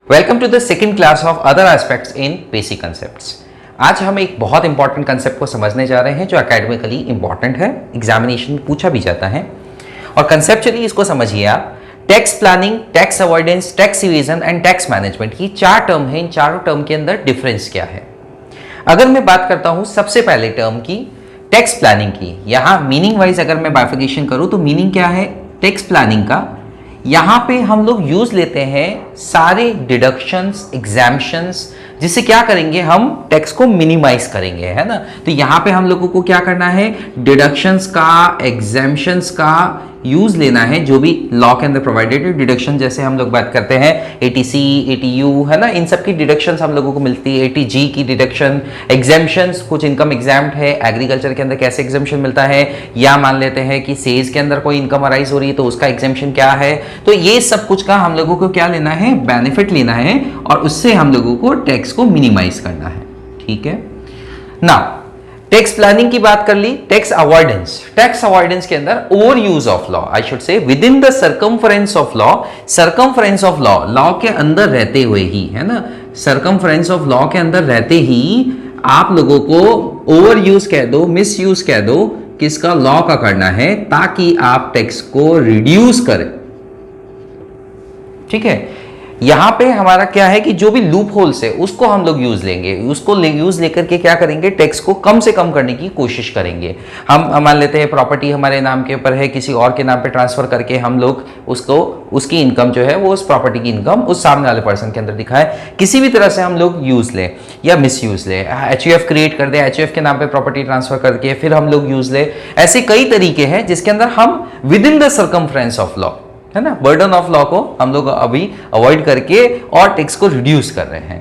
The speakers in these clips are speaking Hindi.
Welcome to the second class of other aspects in basic concepts. आज हम एक बहुत इंपॉर्टेंट कंसेप्ट को समझने जा रहे हैं जो एकेडमिकली इंपॉर्टेंट है, एग्जामिनेशन में पूछा भी जाता है। और कंसेप्चुअली इसको समझिए आप, tax planning, tax avoidance, tax evasion and tax management, ये चार टर्म है। इन चारों टर्म के अंदर डिफरेंस क्या है? अगर मैं बात करता हूं सबसे पहले टर्म की, टैक्स प्लानिंग की, यहां मीनिंग वाइज अगर मैं बाइफिकेशन करूं तो मीनिंग क्या है टैक्स प्लानिंग का? यहां पे हम लोग यूज लेते हैं सारे डिडक्शंस, एग्जाम्पशंस, जिससे क्या करेंगे, हम टैक्स को मिनिमाइज करेंगे, है ना। तो यहां पे हम लोगों को क्या करना है, डिडक्शंस का, एग्जाम्पशंस का यूज लेना है, जो भी लॉ के अंदर प्रोवाइडेड है। डिडक्शन जैसे हम लोग बात करते हैं एटीसी, एटीयू, है ना, इन सब की डिडक्शंस हम लोगों को मिलती है। एटीजी की डिडक्शन, एग्जाम्पशंस, कुछ इनकम एग्जाम्प्ट है, एग्रीकल्चर के अंदर कैसे एग्जाम्पशन मिलता है, या मान लेते हैं कि सेल्स के अंदर कोई इनकम अराइज हो रही है तो उसका एग्जाम्पशन क्या है। तो ये सब कुछ का हम लोगों को क्या लेना है, बेनिफिट लेना है, और उससे हम लोगों को टैक्स को मिनिमाइज करना है। ठीक है ना। टैक्स प्लानिंग की बात कर ली। टैक्स अवॉइडेंस, टैक्स अवॉइडेंस के अंदर over use of law, I should say with in the circumference of law, circumference of law, law के अंदर रहते हुए ही, है ना, सर्कमफ्रेंस ऑफ लॉ के अंदर रहते ही आप लोगों को ओवर यूज कह दो, मिस यूज कह दो, किसका, लॉ का करना है, ताकि आप टैक्स को रिड्यूस करें। ठीक है। यहां पे हमारा क्या है कि जो भी लूप होल्स है उसको हम लोग यूज लेंगे, उसको यूज लेकर के क्या करेंगे, टैक्स को कम से कम करने की कोशिश करेंगे। हम मान लेते हैं प्रॉपर्टी हमारे नाम के ऊपर है, किसी और के नाम पे ट्रांसफर करके हम लोग उसको, उसकी इनकम जो है वो उस प्रॉपर्टी की इनकम उस सामने वाले पर्सन के अंदर दिखाए। किसी भी तरह से हम लोग यूज ले या मिस यूज ले, एचयूएफ क्रिएट कर दे, एचयूएफ के नाम पे प्रॉपर्टी ट्रांसफर करके फिर हम लोग यूज ले। ऐसे कई तरीके हैं जिसके अंदर हम with in the circumference of law, है ना, बर्डन ऑफ लॉ को हम लोग अभी अवॉइड करके और टैक्स को रिड्यूस कर रहे हैं।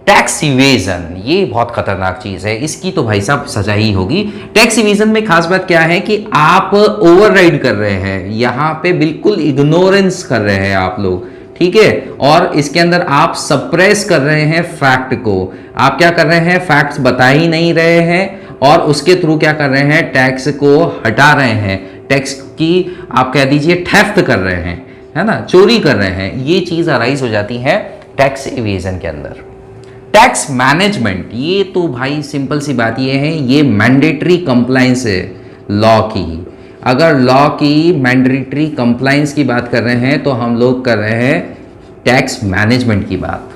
टैक्स इवेजन, ये बहुत खतरनाक चीज है, इसकी तो भाई साहब सजा ही होगी। टैक्स इवेजन में खास बात क्या है कि आप ओवरराइड कर रहे हैं, यहां पे बिल्कुल इग्नोरेंस कर रहे हैं आप लोग। ठीक है। और इसके अंदर आप सप्रेस कर रहे हैं फैक्ट को। आप क्या कर रहे हैं, फैक्ट्स बता ही नहीं रहे हैं, और उसके थ्रू क्या कर रहे हैं, टैक्स को हटा रहे हैं, टैक्स की आप कह दीजिए थेफ्ट कर रहे हैं, है ना, चोरी कर रहे हैं। ये चीज अराइज हो जाती है टैक्स इवेजन के अंदर। टैक्स मैनेजमेंट, ये तो भाई सिंपल सी बात ये है, ये मैंडेटरी कंप्लायंस है लॉ की। अगर लॉ की मैंडेटरी कंप्लायंस की बात कर रहे हैं तो हम लोग कर रहे हैं टैक्स मैनेजमेंट की बात।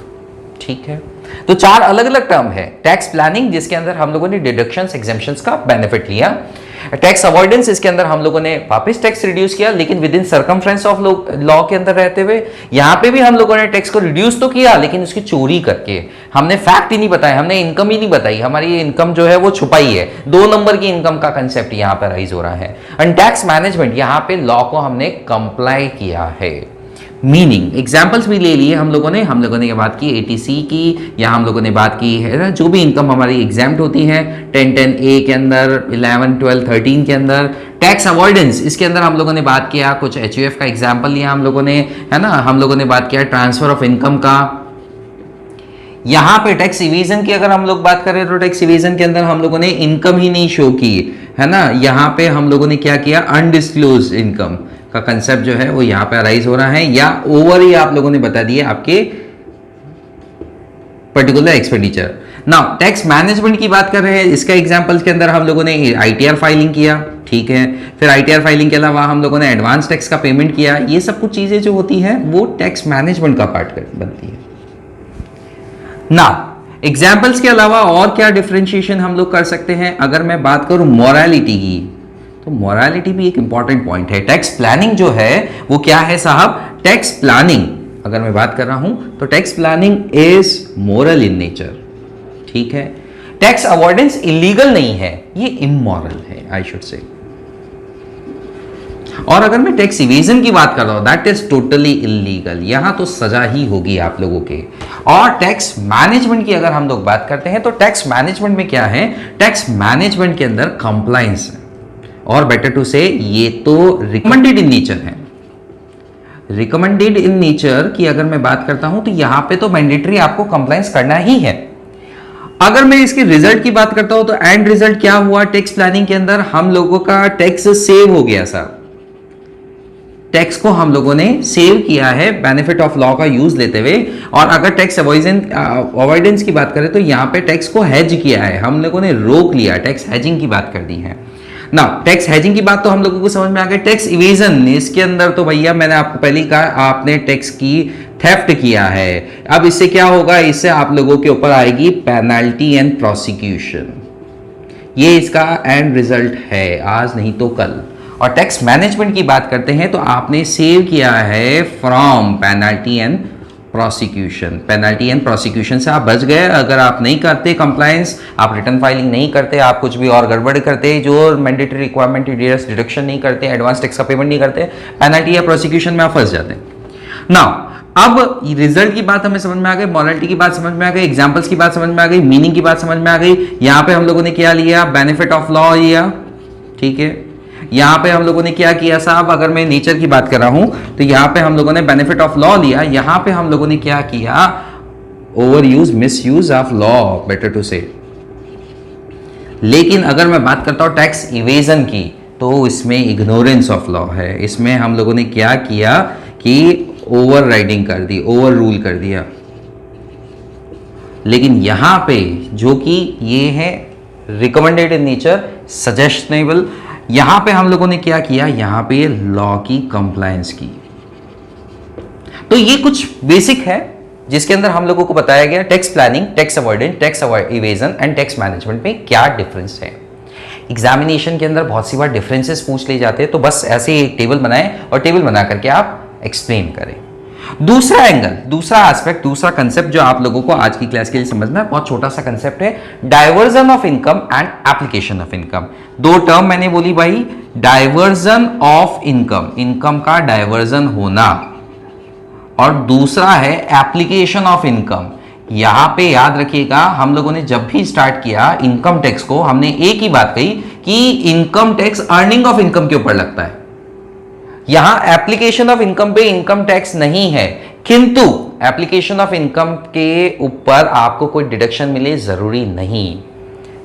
ठीक है। तो चार अलग अलग टर्म है। टैक्स प्लानिंग, जिसके अंदर हम लोगों ने डिडक्शंस, एग्जेम्पशंस का बेनिफिट लिया। टैक्स अवॉइडेंस, इसके अंदर हम लोगों ने वापस टैक्स रिड्यूस किया, लेकिन with in circumference of law के अंदर रहते हुए। यहां पे भी हम लोगों ने टैक्स को रिड्यूस तो किया, लेकिन उसकी चोरी करके। हमने फैक्ट ही नहीं बताया, हमने इनकम ही नहीं बताई, हमारी ये इनकम जो है वो छुपाई है। 2 नंबर की इनकम का कंसेप्ट यहां पर राइज हो रहा है। एंड टैक्स मैनेजमेंट, यहां पे लॉ को हमने कंप्लाई किया है। मीनिंग, एग्जाम्पल्स भी ले लिए हम लोगों ने बात की एटीसी की, या हम लोगों ने बात की है ना, जो भी इनकम हमारी एग्जाम्प्ट होती है 10(10)(a) के अंदर, 11, 12, 13 के अंदर। टैक्स अवॉइडेंस, इसके अंदर हम लोगों ने बात किया, कुछ एचयूएफ का एग्जाम्पल लिया हम लोगों ने, है ना, हम लोगों ने बात किया ट्रांसफर ऑफ इनकम का। यहां पे टैक्स इवेजन की अगर हम लोग बात करें तो टैक्स इवेजन के अंदर हम लोगों ने इनकम ही नहीं शो की, है ना। यहां पे हम लोगों ने क्या किया, अनडिस्क्लोज इनकम का कंसेप्ट जो है वो यहां पे अराइज हो रहा है, या ओवर ही आप लोगों ने बता दिए आपके particular expenditure. Now tax management की बात कर रहे हैं, इसका एग्जांपल्स के अंदर हम लोगों ने आईटीआर फाइलिंग किया। ठीक है। फिर आईटीआर फाइलिंग के अलावा हम लोगों ने एडवांस टैक्स का पेमेंट किया। ये सब कुछ चीजें जो होती है वो टैक्स मैनेजमेंट का पार्ट बनती है। नाउ एग्जाम्पल्स के अलावा और क्या डिफरेंशिएशन हम लोग कर सकते हैं? अगर मैं बात करूं मोरालिटी की, तो मोरालिटी भी एक इंपॉर्टेंट पॉइंट है। टैक्स प्लानिंग जो है वो क्या है साहब, टैक्स प्लानिंग अगर मैं बात कर रहा हूं तो tax planning is moral in nature. ठीक है। टैक्स अवॉइडेंस इलीगल नहीं है, ये इमोरल है, आई शुड से। और अगर मैं टैक्स इवेजन की बात कर रहा हूं, दैट इज टोटली इलीगल, यहां तो सजा ही होगी आप लोगों के। और टैक्स मैनेजमेंट की अगर हम लोग बात करते हैं तो टैक्स मैनेजमेंट में क्या है, टैक्स मैनेजमेंट के अंदर कंप्लायंस है, और बेटर टू से ये तो रिकमेंडेड इन नेचर है। रिकमेंडेड इन नेचर की अगर मैं बात करता हूं तो यहां पे तो मैंडेटरी आपको कंप्लायंस करना ही है। अगर मैं इसके रिजल्ट की बात करता हूं तो एंड रिजल्ट क्या हुआ, टैक्स प्लानिंग के अंदर हम लोगों का टैक्स सेव हो गया साहब। टैक्स को हम लोगों ने सेव किया है बेनिफिट ऑफ लॉ का यूज लेते हुए। और अगर टैक्स अवॉइडेंस की बात करें तो यहाँ पे टैक्स को हेज किया है, हम लोगों ने रोक लिया, टैक्स हेजिंग की बात कर दी है ना। टैक्स हेजिंग की बात तो हम लोगों को समझ में आ गई। टैक्स इवेजन, इसके अंदर तो भैया मैंने आपको पहले ही कहा, आपने टैक्स की थेफ्ट किया है। अब इससे क्या होगा, इससे आप लोगों के ऊपर आएगी पेनल्टी एंड प्रोसिक्यूशन। ये इसका एंड रिजल्ट है, आज नहीं तो कल। और टैक्स मैनेजमेंट की बात करते हैं तो आपने सेव किया है from penalty and prosecution. Penalty and prosecution से आप बच गए। अगर आप नहीं करते कंप्लायंस, आप रिटर्न फाइलिंग नहीं करते, आप कुछ भी और गड़बड़ करते, जो मैंडेटरी रिक्वायरमेंट टीडीएस डिडक्शन नहीं करते, एडवांस टैक्स का पेमेंट नहीं करते, पेनल्टी या प्रोसिक्यूशन में आप फंस जाते हैं। नाउ अब रिजल्ट की बात हमें समझ में आ गई, मॉरलिटी की बात समझ में आ गई, एग्जांपल्स की बात समझ में आ गई, मीनिंग की बात समझ में आ गई। यहां पे हम लोगों ने क्या लिया, बेनिफिट ऑफ लॉ लिया, ठीक है। यहां पे हम लोगों ने क्या किया साहब, अगर मैं नेचर की बात कर रहा हूं तो यहां पे हम लोगों ने बेनिफिट ऑफ लॉ लिया। यहां पे हम लोगों ने क्या किया, overuse, misuse of law, better to say. लेकिन अगर मैं बात करता हूं टैक्स इवेजन की तो इसमें इग्नोरेंस ऑफ लॉ है। इसमें हम लोगों ने क्या किया कि ओवर राइडिंग कर दी, ओवर रूल कर दिया। लेकिन यहां पे जो कि ये है रिकमेंडेड इन नेचर, सजेशनेबल, यहां पे हम लोगों ने क्या किया, यहां पे लॉ की कंप्लायंस की। तो ये कुछ बेसिक है जिसके अंदर हम लोगों को बताया गया tax planning, tax avoidance, tax evasion and tax management में क्या डिफरेंस है। एग्जामिनेशन के अंदर बहुत सी बार डिफरेंसेस पूछ ले जाते हैं, तो बस ऐसे ही एक टेबल बनाएं और टेबल बना करके आप एक्सप्लेन करें। दूसरा एंगल, दूसरा एस्पेक्ट, दूसरा कंसेप्ट जो आप लोगों को आज की क्लास के लिए समझना है, बहुत छोटा सा कंसेप्ट है, diversion of income and application of income. दो टर्म मैंने बोली भाई, डायवर्जन ऑफ इनकम, इनकम का डायवर्जन होना, और दूसरा है एप्लीकेशन ऑफ इनकम। यहां पे याद रखिएगा, हम लोगों ने जब भी स्टार्ट किया इनकम टैक्स को, हमने एक ही बात कही कि income tax earning of income के ऊपर लगता है। यहां एप्लीकेशन ऑफ इनकम पे इनकम टैक्स नहीं है, किंतु एप्लीकेशन ऑफ इनकम के ऊपर आपको कोई डिडक्शन मिले जरूरी नहीं।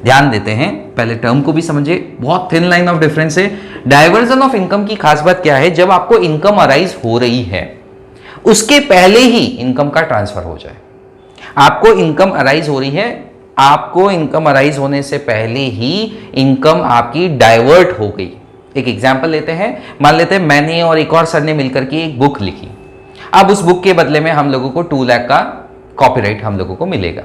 ध्यान देते हैं, पहले टर्म को भी समझे, बहुत थिन लाइन ऑफ डिफरेंस है। डायवर्जन ऑफ इनकम की खास बात क्या है, जब आपको इनकम अराइज हो रही है उसके पहले ही इनकम का ट्रांसफर हो जाए। आपको इनकम अराइज हो रही है, आपको इनकम अराइज होने से पहले ही इनकम आपकी डाइवर्ट हो गई। एक एग्जांपल लेते हैं, मान लेते हैं मैंने और एक और सर ने मिलकर के एक बुक लिखी। अब उस बुक के बदले में हम लोगों को 2 लाख का कॉपीराइट हम लोगों को मिलेगा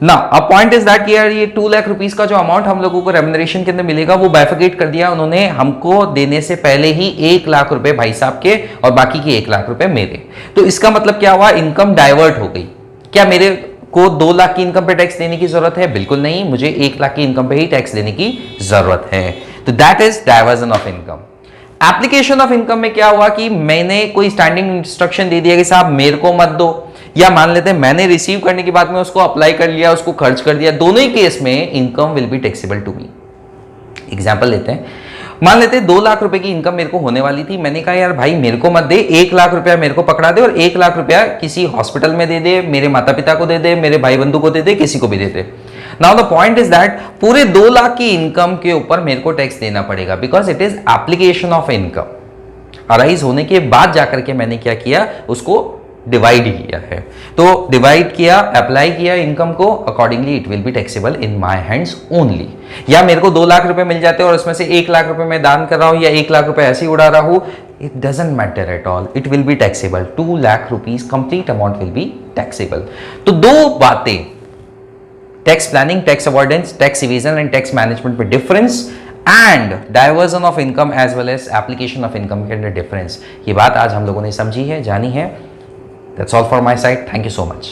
ना। अब पॉइंट इज दैट यार, ये 2 लाख रुपीस का जो अमाउंट हम लोगों को रेम्युनरेशन के अंदर मिलेगा वो बाइफिकेट कर दिया उन्होंने, हमको देने से पहले ही 1 लाख रुपए भाई साहब के और बाकी के 1 लाख रुपए मेरे। तो इसका मतलब क्या हुआ, इनकम डाइवर्ट हो गई। क्या मेरे को 2 लाख की इनकम पे टैक्स देने की जरूरत है? बिल्कुल नहीं, मुझे 1 लाख की इनकम पे ही टैक्स देने की जरूरत है। तो that is diversion of income. Application of income में क्या हुआ कि मैंने कोई स्टैंडिंग इंस्ट्रक्शन दे दिया कि साहब मेरे को मत दो, या मान लेते हैं मैंने रिसीव करने के बाद में उसको अप्लाई कर लिया, उसको खर्च कर दिया। दोनों ही केस में income will be taxable to me. Example लेते हैं, मान लेते हैं 2 लाख रुपए की इनकम मेरे को होने वाली थी। मैंने कहा यार भाई मेरे को मत दे, 1 लाख रुपया मेरे को पकड़ा दे और 1 लाख रुपया किसी हॉस्पिटल में दे दे, मेरे माता पिता को दे दे, मेरे भाई बंधु को दे दे, किसी को भी दे दे। Now the point is that पूरे 2 लाख की इनकम के ऊपर मेरे को टैक्स देना पड़ेगा, because it is application of income. Arise होने के बाद जाकर के मैंने क्या किया, उसको डिवाइड किया है। तो डिवाइड किया, अप्लाई किया इनकम को, accordingly it will be taxable in my hands only. या मेरे को 2 लाख रुपए मिल जाते और उसमें से 1 लाख रुपए मैं दान कर रहा हूं या 1 लाख रुपए ऐसे ही उड़ा रहा हूं, it doesn't matter at all, it will be taxable. 2 lakh rupees complete amount will be taxable. तो 2 बातें, tax planning, tax avoidance, tax evasion and tax management में difference, and diversion of income as well as application of income के अंदर डिफरेंस। ये बात आज हम लोगों ने समझी है, जानी है। That's all for my side. Thank you so much.